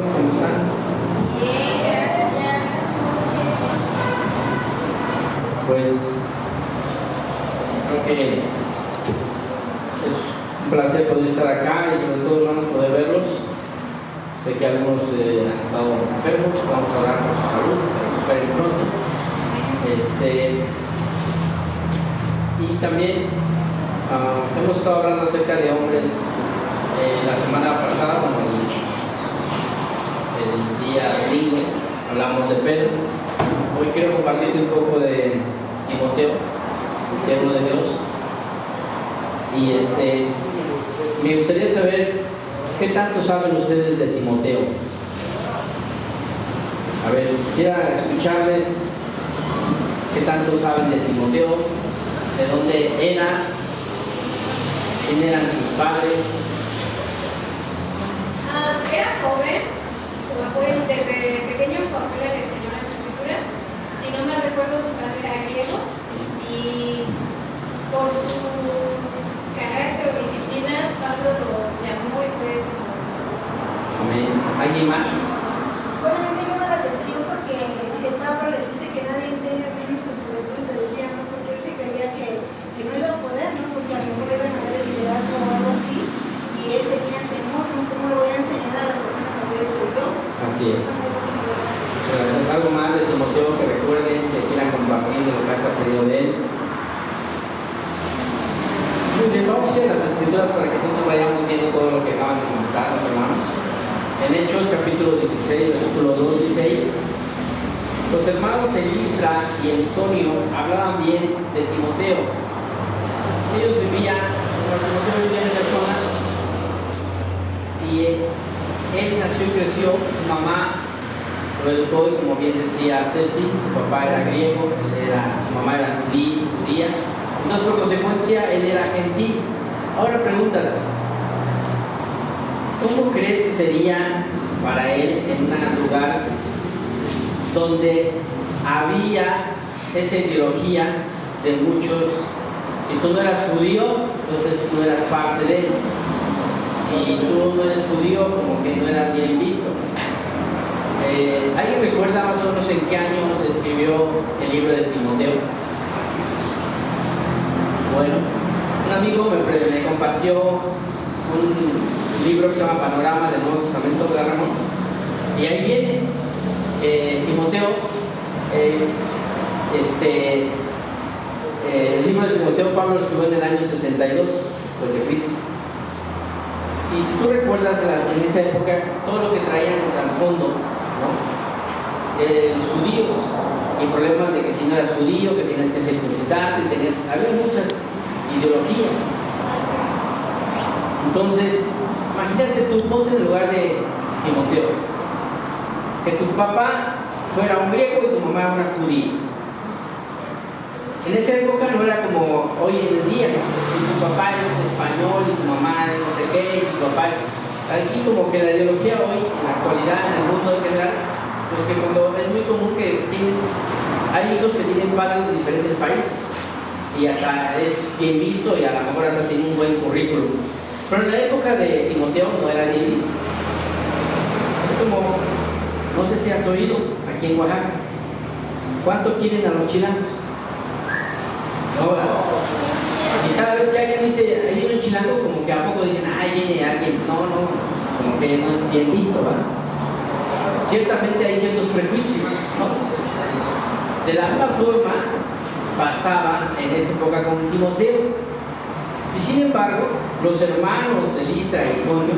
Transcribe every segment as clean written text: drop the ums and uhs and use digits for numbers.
¿Cómo están? Pues creo que es un placer poder estar acá y sobre todo, hermanos, poder verlos. Sé que algunos han estado enfermos, vamos a orar por su salud, que se recuperen pronto. Y también hemos estado hablando acerca de hombres la semana pasada, el día domingo, hablamos de Pedro. Hoy quiero compartirte un poco de Timoteo, el siervo de Dios. Y me gustaría saber qué tanto saben ustedes de Timoteo. A ver, quisiera escucharles qué tanto saben de Timoteo, de dónde era, quién eran sus padres. Era joven, desde pequeño su abuela le enseñó las escrituras. Si no me recuerdo, su padre era griego y por su carácter o disciplina, Pablo lo llamó y fue como... Amén. ¿Alguien más? Bueno, a mí me llama la atención porque Pablo le dice que nadie tenga menos su juventud, le decía, ¿no? Porque él se creía que no iba a poder, ¿no? Porque a lo mejor iban a ver el liderazgo o algo así, y él tenía temor, ¿no? ¿Cómo le voy a enseñar a las personas mayores que yo? Así es. ¿Es algo más de Timoteo que recuerden, que quieran compartir de lo que has aprendido de él? Muy bien, vamos a ir a las escrituras para que juntos vayamos viendo todo lo que acaban de comentar los hermanos. En Hechos capítulo 16, versículo 2 dice ahí: los hermanos en Listra y en Iconio hablaban bien de Timoteo. Ellos vivían, Timoteo vivía en esa zona, y él nació y creció. Su mamá lo educó, y como bien decía Ceci, su papá era griego, su mamá era judía. Entonces, por consecuencia, él era gentil. Ahora pregúntate, ¿cómo crees que sería para él en un lugar donde había esa ideología de muchos? Si tú no eras judío, entonces no eras parte de él. Si tú no eres judío, como que no eras bien visto. ¿Alguien recuerda más o menos en qué año se escribió el libro de Timoteo? Bueno, un amigo me compartió un libro que se llama Panorama del Nuevo Testamento de Ramón, y ahí viene Timoteo, el libro de Timoteo Pablo lo escribió en el año 62 después de Cristo. Y si tú recuerdas en esa época todo lo que traían en el trasfondo, ¿no? Los judíos y problemas de que si no eras judío, que tienes que circuncidarte, había muchas ideologías. Entonces, imagínate tú, ponte en el lugar de Timoteo, que tu papá fuera un griego y tu mamá una judía. En esa época no era como hoy en día, si tu papá es español y tu mamá es no sé qué, y tu papá es... Aquí como que la ideología hoy, en la actualidad, en el mundo en general, pues que cuando es muy común que hay hijos que tienen padres de diferentes países, y hasta es bien visto, y a lo mejor hasta tiene un buen currículum. Pero en la época de Timoteo no era bien visto. Es como, no sé si has oído, aquí en Oaxaca, ¿cuánto quieren a los chilangos? Ahora, y cada vez que alguien dice, ahí viene un chilango, como que a poco dicen, ahí viene alguien. No, como que no es bien visto, ¿verdad? Ciertamente hay ciertos prejuicios, ¿no? De la misma forma pasaba en esa época con Timoteo. Y sin embargo, los hermanos de Listra y Iconio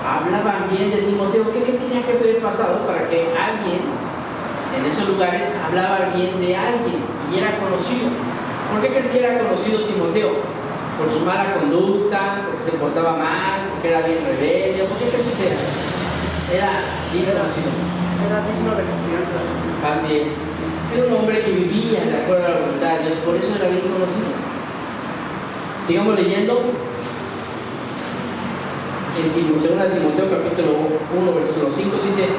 hablaban bien de Timoteo. ¿Qué tenía que haber pasado para que alguien en esos lugares hablaba bien de alguien y era conocido? ¿Por qué crees que era conocido Timoteo? ¿Por su mala conducta? ¿Porque se portaba mal? ¿Porque era bien rebelde? ¿Por qué crees que era bien conocido? Era digno de confianza. Así es. Era un hombre que vivía de acuerdo a la voluntad de Dios, por eso era bien conocido. Sigamos leyendo. En 2 Timoteo capítulo 1, versículo 5 dice: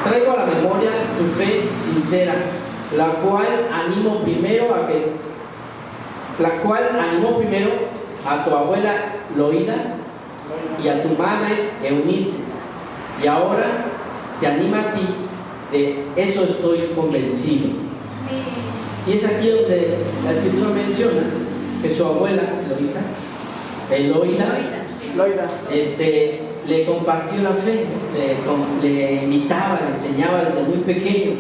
traigo a la memoria tu fe sincera, la cual animó primero a tu abuela Loida y a tu madre Eunice, y ahora te anima a ti, de eso estoy convencido. Y es aquí donde la escritura menciona que su abuela, Eloída, le compartió la fe, le imitaba, le enseñaba desde muy pequeño.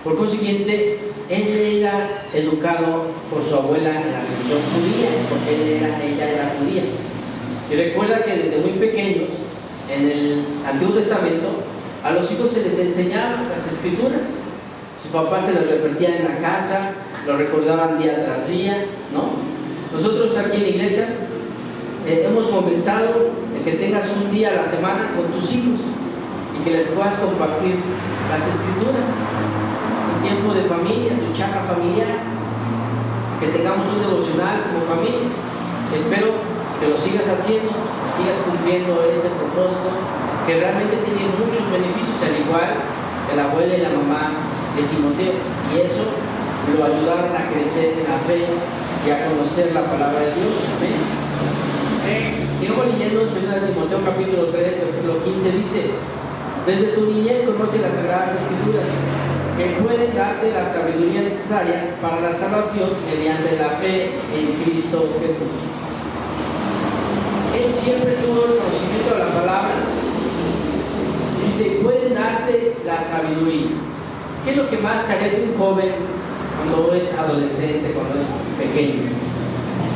Por consiguiente, él era educado por su abuela en la religión judía, porque ella era judía. Y recuerda que desde muy pequeños, en el Antiguo Testamento, a los hijos se les enseñaban las escrituras. Sus papás se las repetían en la casa, lo recordaban día tras día, ¿no? Nosotros aquí en la iglesia hemos fomentado el que tengas un día a la semana con tus hijos y que les puedas compartir las escrituras, un tiempo de familia, tu charla familiar, que tengamos un devocional como familia. Espero que lo sigas haciendo, que sigas cumpliendo ese propósito, que realmente tiene muchos beneficios, al igual que la abuela y la mamá de Timoteo, y eso lo ayudaron a crecer en la fe y a conocer la palabra de Dios. Amén. Sigamos leyendo en 2 Timoteo capítulo 3, versículo 15, dice: desde tu niñez conoce las sagradas escrituras, que pueden darte la sabiduría necesaria para la salvación mediante la fe en Cristo Jesús. Él siempre tuvo el conocimiento de la palabra. Dice, pueden darte la sabiduría. ¿Qué es lo que más carece un joven cuando es adolescente, cuando es pequeño?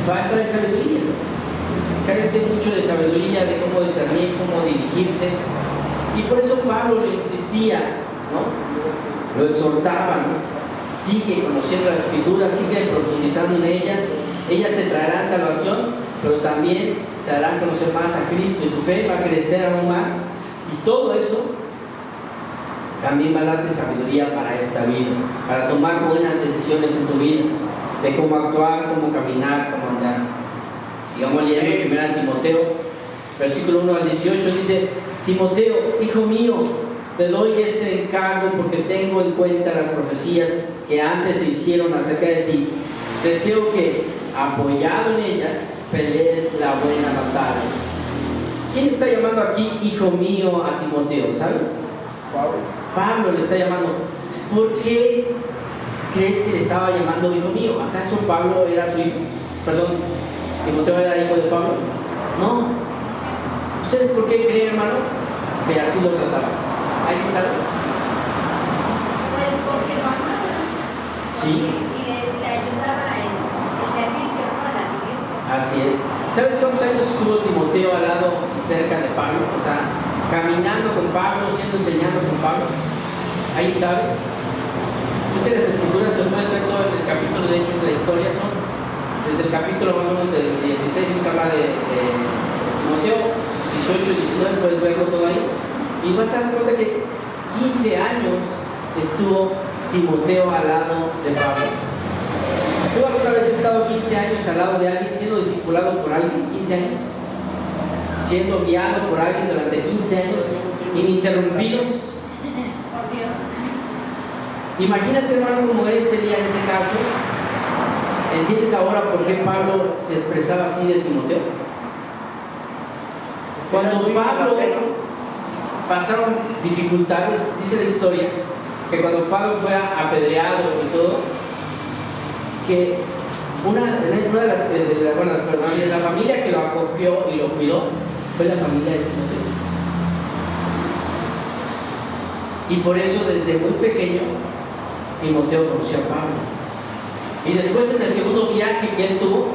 Falta de sabiduría. Carece mucho de sabiduría, de cómo discernir, cómo dirigirse. Y por eso Pablo le insistía, ¿no? Lo exhortaba, ¿no? Sigue conociendo las escrituras, sigue profundizando en ellas. Ellas te traerán salvación, pero también te harán conocer más a Cristo, y tu fe va a crecer aún más. Y todo eso también va a darte sabiduría para esta vida, para tomar buenas decisiones en tu vida, de cómo actuar, cómo caminar, cómo andar. Sigamos leyendo 1 Timoteo, versículo 1 al 18, dice: Timoteo, hijo mío, te doy este encargo porque tengo en cuenta las profecías que antes se hicieron acerca de ti. Deseo que, apoyado en ellas, pelees la buena batalla. ¿Quién está llamando aquí hijo mío a Timoteo? ¿Sabes? Pablo le está llamando. ¿Por qué crees que le estaba llamando hijo mío? ¿Acaso Pablo era su hijo? Perdón, ¿Timoteo era hijo de Pablo? No. ¿Ustedes por qué creen, hermano, que así lo trataba? ¿Alguien sabe? Pues porque lo amaba. Sí. Y le ayudaba en el servicio, ¿no?, a las iglesias. Así es. ¿Sabes cuántos años estuvo Timoteo al lado y cerca de Pablo? O sea, caminando con Pablo, siendo enseñado con Pablo. ¿Alguien sabe? Dice las escrituras, que puedes ver todo en el capítulo de Hechos de la historia, son desde el capítulo más o menos del 16, nos habla de Timoteo, 18 y 19, puedes verlo todo ahí. Y vas a dar cuenta que 15 años estuvo Timoteo al lado de Pablo. ¿Tú alguna vez has estado 15 años al lado de alguien, siendo discipulado por alguien? 15 años. Siendo guiado por alguien durante 15 años, ininterrumpidos. Por Dios. Imagínate, hermano, cómo sería en ese caso. ¿Entiendes ahora por qué Pablo se expresaba así de Timoteo? Cuando Pablo pasaron dificultades, dice la historia, que cuando Pablo fue apedreado y todo, que una de la familia que lo acogió y lo cuidó fue la familia de Timoteo. Y por eso desde muy pequeño Timoteo conoció a Pablo. Y después, en el segundo viaje que él tuvo,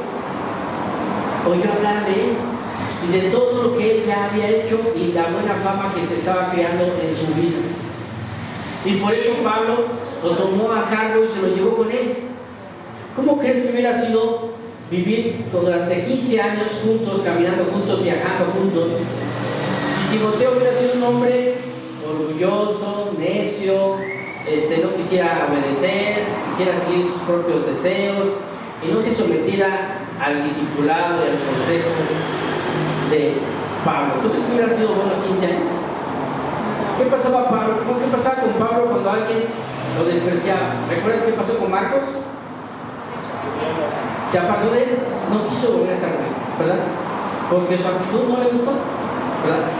oyó hablar de él y de todo lo que él ya había hecho y la buena fama que se estaba creando en su vida. Y por eso Pablo lo tomó a cargo y se lo llevó con él. ¿Cómo crees que hubiera sido vivir durante 15 años juntos, caminando juntos, viajando juntos? Si Timoteo hubiera sido un hombre orgulloso, necio, no quisiera obedecer, quisiera seguir sus propios deseos y no se sometiera al discipulado y al consejo de Pablo. ¿Tú crees que hubiera sido buenos 15 años? ¿Qué pasaba con Pablo cuando alguien lo despreciaba? ¿Recuerdas qué pasó con Marcos? Se apartó de él, no quiso volver a estar con él, ¿verdad? Porque su actitud no le gustó, ¿verdad?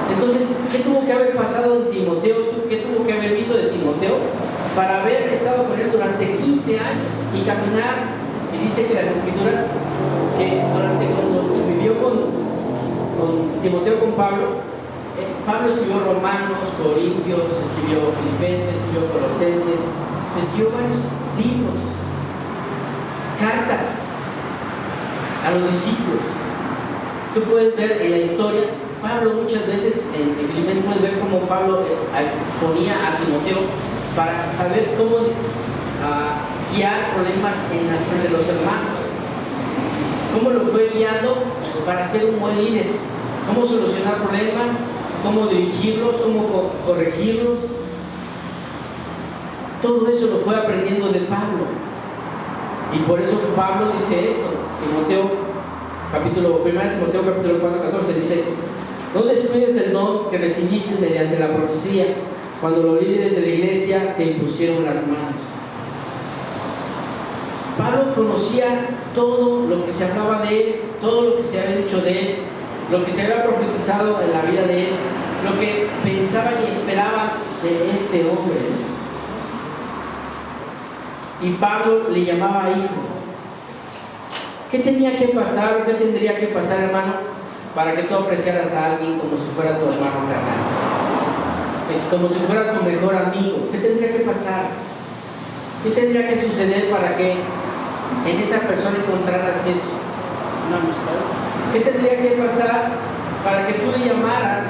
Entonces, ¿qué tuvo que haber pasado 15 años y caminar. Y dice que las escrituras, que cuando vivió con Timoteo, con Pablo, Pablo escribió Romanos, Corintios, escribió Filipenses, escribió Colosenses, escribió varios libros, cartas a los discípulos. Tú puedes ver en la historia, Pablo muchas veces en Filipenses puedes ver cómo Pablo ponía a Timoteo para saber cómo guiar problemas entre los hermanos, cómo lo fue guiando para ser un buen líder, cómo solucionar problemas, cómo dirigirlos, cómo corregirlos. Todo eso lo fue aprendiendo de Pablo. Y por eso Pablo dice esto, Timoteo, capítulo 1 Timoteo capítulo 4, 14, dice: no descuides el don que recibiste mediante la profecía, cuando los líderes de la iglesia te impusieron las manos. Pablo conocía todo lo que se hablaba de él, todo lo que se había dicho de él, lo que se había profetizado en la vida de él, lo que pensaban y esperaban de este hombre. Y Pablo le llamaba hijo. ¿Qué tenía que pasar? ¿Qué tendría que pasar, hermano, para que tú apreciaras a alguien como si fuera tu hermano carnal? Es como si fuera tu mejor amigo. ¿Qué tendría que pasar? ¿Qué tendría que suceder para que en esa persona encontraras eso? Una amistad. ¿Qué tendría que pasar para que tú le llamaras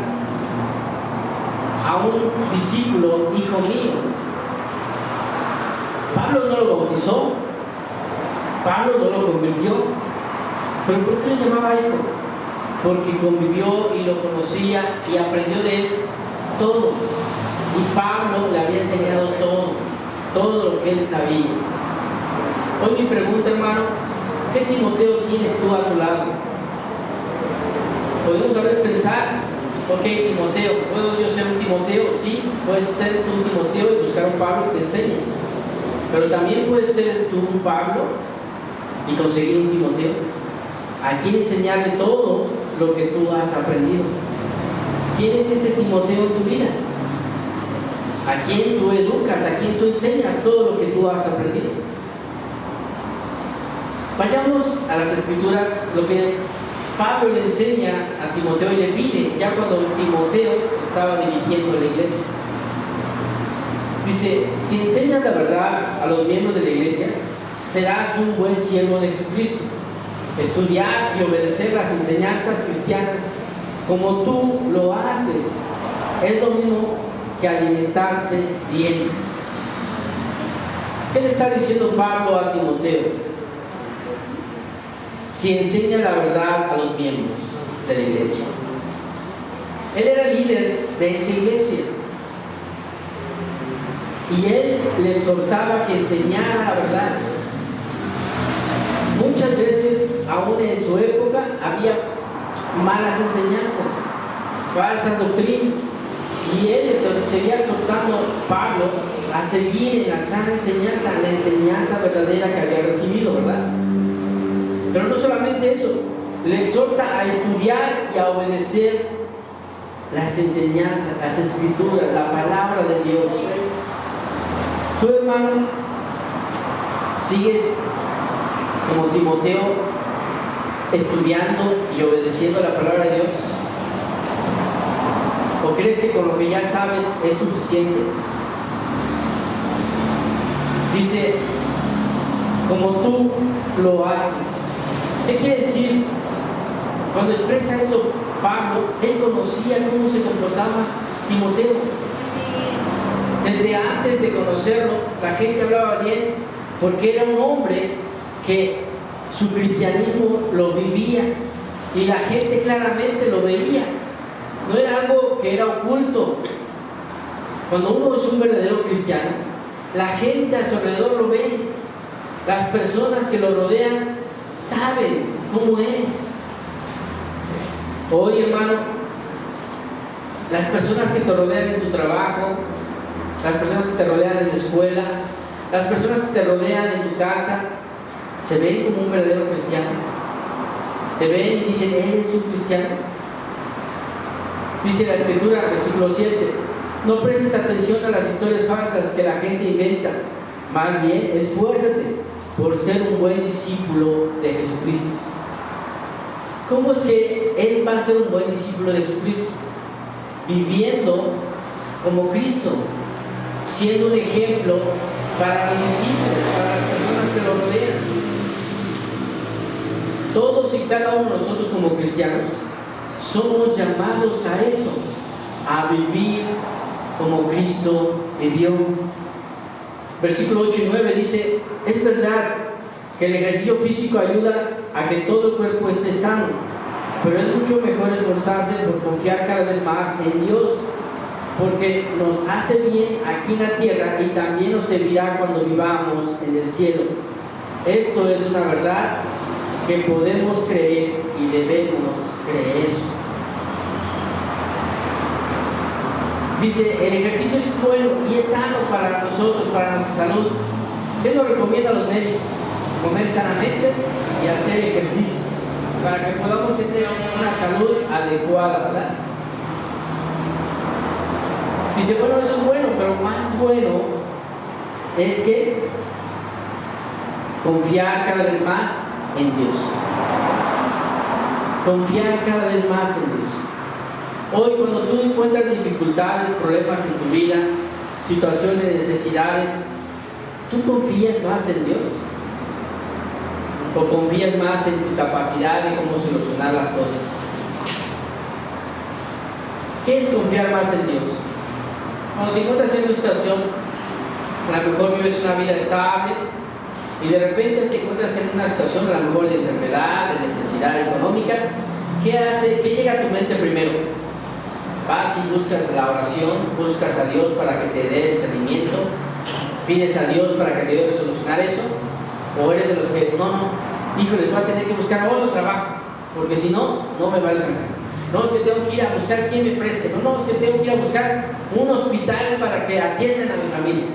a un discípulo hijo mío? Pablo no lo bautizó, Pablo no lo convirtió, pero ¿por qué le llamaba hijo? Porque convivió y lo conocía y aprendió de él todo. Y Pablo le había enseñado todo lo que él sabía. Hoy mi pregunta, hermano, ¿qué Timoteo tienes tú a tu lado? Podemos a veces pensar, ok, Timoteo, ¿puedo yo ser un Timoteo? Sí, puedes ser tú un Timoteo y buscar un Pablo que te enseñe. Pero también puedes ser tú un Pablo y conseguir un Timoteo, a quien enseñarle todo lo que tú has aprendido. ¿Quién es ese Timoteo en tu vida? ¿A quién tú educas? ¿A quién tú enseñas todo lo que tú has aprendido? Vayamos a las escrituras, lo que Pablo le enseña a Timoteo y le pide, ya cuando Timoteo estaba dirigiendo la iglesia. Dice: si enseñas la verdad a los miembros de la iglesia, serás un buen siervo de Jesucristo. Estudiar y obedecer las enseñanzas cristianas como tú lo haces es lo mismo que alimentarse bien. ¿Qué le está diciendo Pablo a Timoteo? Si enseña la verdad a los miembros de la iglesia. Él era líder de esa iglesia. Y él le exhortaba que enseñara la verdad. Muchas veces, aún en su época, había malas enseñanzas, falsas doctrinas. Y él seguía exhortando a Pablo a seguir en la sana enseñanza, la enseñanza verdadera que había recibido, ¿verdad? Pero no solamente eso, le exhorta a estudiar y a obedecer las enseñanzas, las escrituras, la palabra de Dios. Tú, hermano, sigues como Timoteo estudiando y obedeciendo la palabra de Dios, o crees que con lo que ya sabes es suficiente. Dice: como tú lo haces. ¿Qué quiere decir? Cuando expresa eso Pablo, él conocía cómo se comportaba Timoteo. Desde antes de conocerlo, la gente hablaba de él porque era un hombre que su cristianismo lo vivía y la gente claramente lo veía. No era algo que era oculto. Cuando uno es un verdadero cristiano, la gente a su alrededor lo ve. Las personas que lo rodean saben cómo es. Hoy, hermano, las personas que te rodean en tu trabajo, las personas que te rodean en la escuela, las personas que te rodean en tu casa, te ven como un verdadero cristiano. Te ven y dicen: él es un cristiano. Dice la escritura, versículo 7: no prestes atención a las historias falsas que la gente inventa, Más bien, esfuérzate por ser un buen discípulo de Jesucristo. ¿Cómo es que él va a ser un buen discípulo de Jesucristo? Viviendo como Cristo, siendo un ejemplo para los discípulos, para las personas que lo rodean. Todos y cada uno de nosotros como cristianos somos llamados a eso, a vivir como Cristo vivió. Versículo 8 y 9 dice: es verdad que el ejercicio físico ayuda a que todo el cuerpo esté sano, pero es mucho mejor esforzarse por confiar cada vez más en Dios, porque nos hace bien aquí en la tierra y también nos servirá cuando vivamos en el cielo. Esto es una verdad que podemos creer y debemos creer. Dice, el ejercicio es bueno y es sano para nosotros, para nuestra salud. ¿Qué nos recomienda a los médicos? Comer sanamente y hacer ejercicio, para que podamos tener una salud adecuada, ¿verdad? Dice, bueno, eso es bueno, pero más bueno es que confiar cada vez más en Dios. Confiar cada vez más en Dios. Hoy, cuando tú encuentras dificultades, problemas en tu vida, situaciones, necesidades, ¿tú confías más en Dios? ¿O confías más en tu capacidad de cómo solucionar las cosas? ¿Qué es confiar más en Dios? Cuando te encuentras en una situación, a lo mejor vives una vida estable y de repente te encuentras en una situación a lo mejor de enfermedad, de necesidad económica, ¿qué hace? ¿Qué llega a tu mente primero? Vas y buscas la oración, buscas a Dios para que te dé discernimiento, pides a Dios para que te ayude a solucionar eso, o eres de los que, híjole, voy a tener que buscar otro trabajo, porque si no, no me va a alcanzar. No, es que tengo que ir a buscar quién me preste, no, es que tengo que ir a buscar un hospital para que atiendan a mi familia,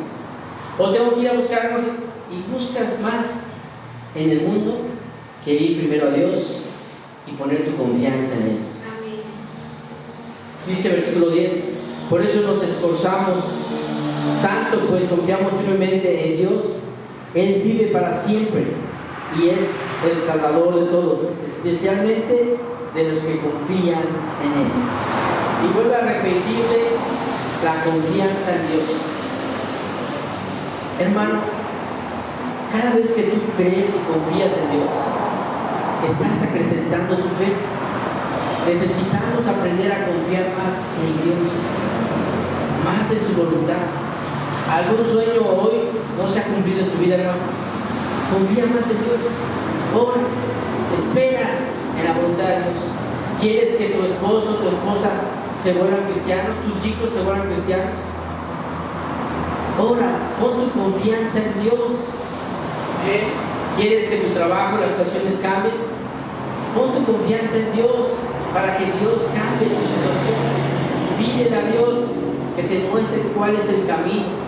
o tengo que ir a buscar, no sé, y buscas más en el mundo que ir primero a Dios y poner tu confianza en Él. Dice versículo 10, por eso nos esforzamos tanto, pues confiamos firmemente en Dios. Él vive para siempre y es el Salvador de todos, especialmente de los que confían en Él. Y vuelve a repetirle la confianza en Dios. Hermano, cada vez que tú crees y confías en Dios, estás acrecentando tu fe. Necesitamos aprender a confiar más en Dios, más en su voluntad. ¿Algún sueño hoy no se ha cumplido en tu vida, hermano? Confía más en Dios. Ora, espera en la voluntad de Dios. ¿Quieres que tu esposo o tu esposa se vuelvan cristianos? ¿Tus hijos se vuelvan cristianos? Ora, pon tu confianza en Dios. ¿Quieres que tu trabajo, las situaciones cambien? Pon tu confianza en Dios para que Dios cambie tu situación. Pídele a Dios que te muestre cuál es el camino.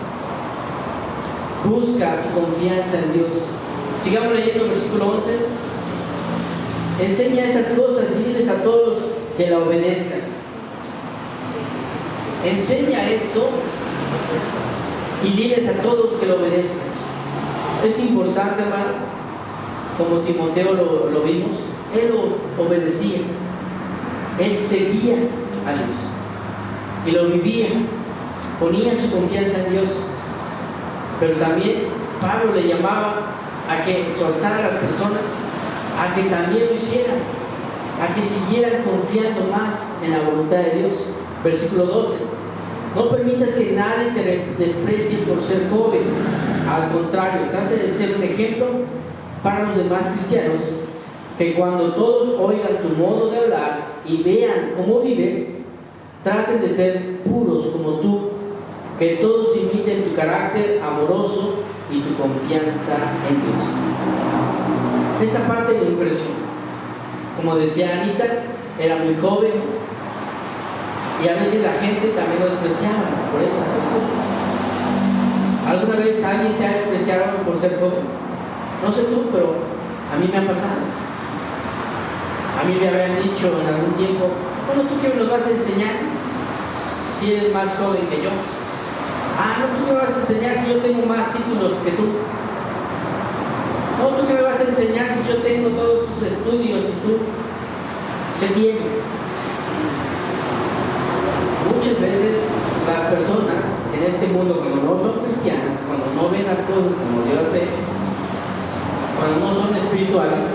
Busca tu confianza en Dios. Sigamos leyendo el versículo 11. Enseña estas cosas y diles a todos que la obedezcan. Enseña esto y diles a todos que lo obedezcan. Es importante, hermano, como Timoteo lo vimos, él obedecía, él seguía a Dios y lo vivía, ponía su confianza en Dios. Pero también Pablo le llamaba a que soltara a las personas, a que también lo hicieran, a que siguieran confiando más en la voluntad de Dios. Versículo 12. No permitas que nadie te desprecie por ser joven. Al contrario, trate de ser un ejemplo para los demás cristianos, que cuando todos oigan tu modo de hablar y vean cómo vives, traten de ser puros como tú, que todos imiten tu carácter amoroso y tu confianza en Dios. Esa parte me impresionó. Como decía Anita, era muy joven y a veces la gente también lo despreciaba por eso. ¿Alguna vez alguien te ha despreciado por ser joven? No sé tú, pero a mí me ha pasado. A mí me habían dicho en algún tiempo, bueno, ¿tú qué nos vas a enseñar si eres más joven que yo? Ah, no, tú me vas a enseñar si yo tengo más títulos que tú. No, tú qué me vas a enseñar si yo tengo todos sus estudios y tú qué tienes. Muchas veces las personas en este mundo, cuando no son cristianas, cuando no ven las cosas como Dios las ve, cuando no son espirituales,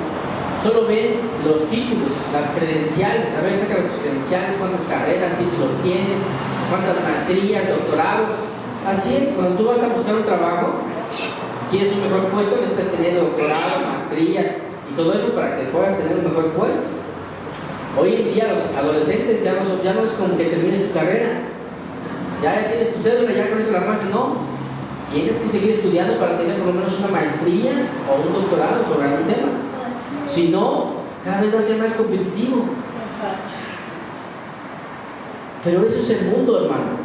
solo ven los títulos, las credenciales. A ver, saca tus credenciales, cuántas carreras, títulos tienes, cuántas maestrías, doctorados. Así es, cuando tú vas a buscar un trabajo, quieres un mejor puesto, necesitas tener doctorado, maestría y todo eso para que puedas tener un mejor puesto. Hoy en día los adolescentes ya no es como que termines tu carrera, ya tienes tu cédula, ya con eso la armas. No, tienes que seguir estudiando para tener por lo menos una maestría o un doctorado sobre algún tema. Si no, cada vez va a ser más competitivo. Pero eso es el mundo, hermano.